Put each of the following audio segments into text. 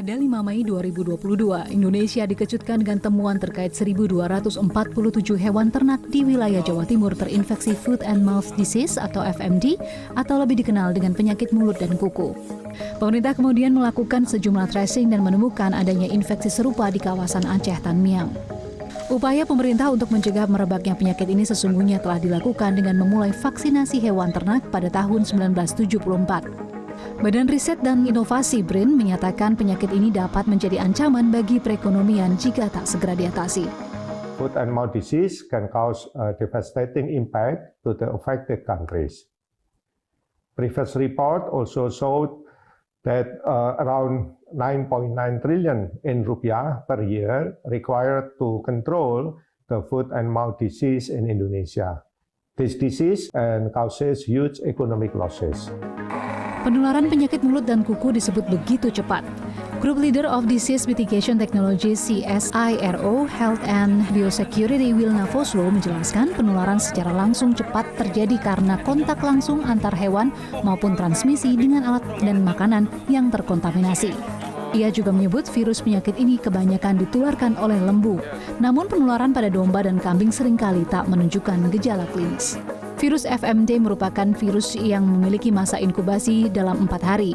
Pada 5 Mei 2022, Indonesia dikejutkan dengan temuan terkait 1.247 hewan ternak di wilayah Jawa Timur terinfeksi Foot and Mouth Disease atau FMD atau lebih dikenal dengan penyakit mulut dan kuku. Pemerintah kemudian melakukan sejumlah tracing dan menemukan adanya infeksi serupa di kawasan Aceh Tanmiang. Upaya pemerintah untuk mencegah merebaknya penyakit ini sesungguhnya telah dilakukan dengan memulai vaksinasi hewan ternak pada tahun 1974. Badan Riset dan Inovasi BRIN menyatakan penyakit ini dapat menjadi ancaman bagi perekonomian jika tak segera diatasi. Foot and mouth disease can cause a devastating impact to the affected countries. Previous report also showed that around 9.9 trillion in rupiah per year required to control the foot and mouth disease in Indonesia. This disease causes huge economic losses. Penularan penyakit mulut dan kuku disebut begitu cepat. Group Leader of Disease Mitigation Technology CSIRO Health and Biosecurity Wilna Foslo menjelaskan penularan secara langsung cepat terjadi karena kontak langsung antar hewan maupun transmisi dengan alat dan makanan yang terkontaminasi. Ia juga menyebut virus penyakit ini kebanyakan ditularkan oleh lembu. Namun penularan pada domba dan kambing seringkali tak menunjukkan gejala klinis. Virus FMD merupakan virus yang memiliki masa inkubasi dalam 4 hari.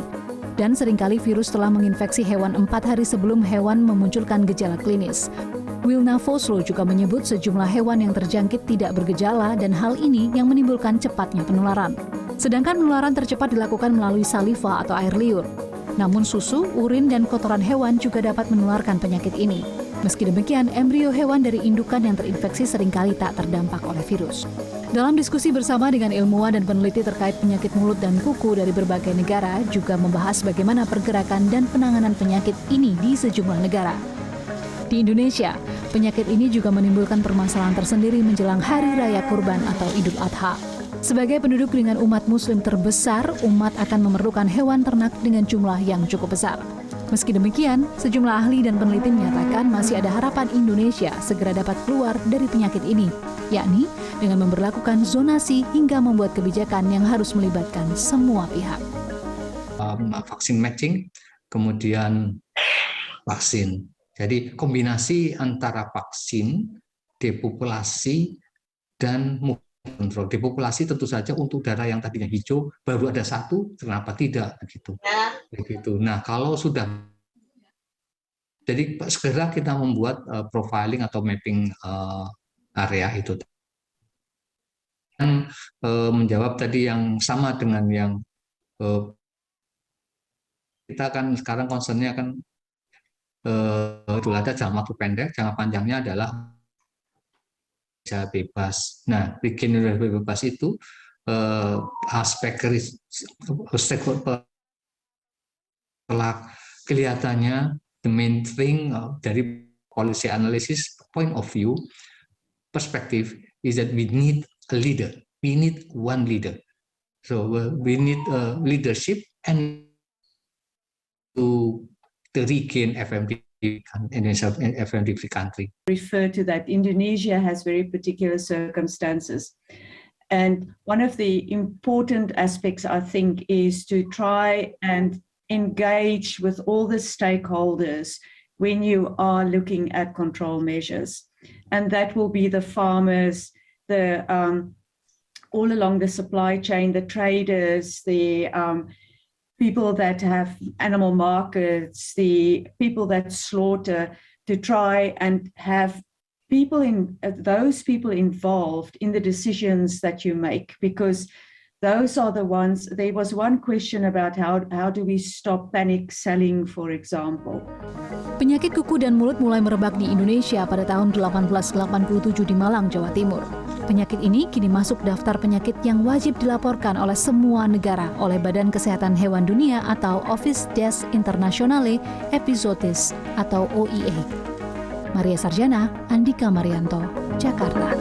Dan seringkali virus telah menginfeksi hewan 4 hari sebelum hewan memunculkan gejala klinis. Wilna Foslo juga menyebut sejumlah hewan yang terjangkit tidak bergejala dan hal ini yang menimbulkan cepatnya penularan. Sedangkan penularan tercepat dilakukan melalui saliva atau air liur. Namun susu, urin, dan kotoran hewan juga dapat menularkan penyakit ini. Meski demikian, embrio hewan dari indukan yang terinfeksi seringkali tak terdampak oleh virus. Dalam diskusi bersama dengan ilmuwan dan peneliti terkait penyakit mulut dan kuku dari berbagai negara juga membahas bagaimana pergerakan dan penanganan penyakit ini di sejumlah negara. Di Indonesia, penyakit ini juga menimbulkan permasalahan tersendiri menjelang Hari Raya Kurban atau Idul Adha. Sebagai penduduk dengan umat muslim terbesar, umat akan memerlukan hewan ternak dengan jumlah yang cukup besar. Meski demikian, sejumlah ahli dan peneliti menyatakan masih ada harapan Indonesia segera dapat keluar dari penyakit ini, yakni dengan memberlakukan zonasi hingga membuat kebijakan yang harus melibatkan semua pihak. Vaksin matching, kemudian vaksin. Jadi kombinasi antara vaksin, depopulasi, dan kontrol. Depopulasi tentu saja untuk daerah yang tadinya hijau, baru ada satu, kenapa tidak? Begitu. Nah, kalau sudah, jadi segera kita membuat profiling atau mapping area itu. Dan menjawab tadi yang sama dengan yang kita kan sekarang concernnya kan itu ada jangka waktu pendek, jangka panjangnya adalah bebas. Nah, bikin bebas itu aspek kelihatannya the main thing dari policy analysis point of view perspective is that we need a leader. We need one leader. So we need leadership and to regain FMD in a FMD-free country. Refer to that Indonesia has very particular circumstances. And one of the important aspects, I think, is to try and engage with all the stakeholders when you are looking at control measures. And that will be the farmers, the all along the supply chain, the traders, the people that have animal markets, the people that slaughter, to try and have people those people involved in the decisions that you make, because those are the ones. There was one question about how do we stop panic selling, for example. Penyakit kuku dan mulut mulai merebak di Indonesia pada tahun 1887 di Malang, Jawa Timur. Penyakit ini kini masuk daftar penyakit yang wajib dilaporkan oleh semua negara oleh Badan Kesehatan Hewan Dunia atau Office des Internationale Epizootis atau OIE. Maria Sarjana, Andika Marianto, Jakarta.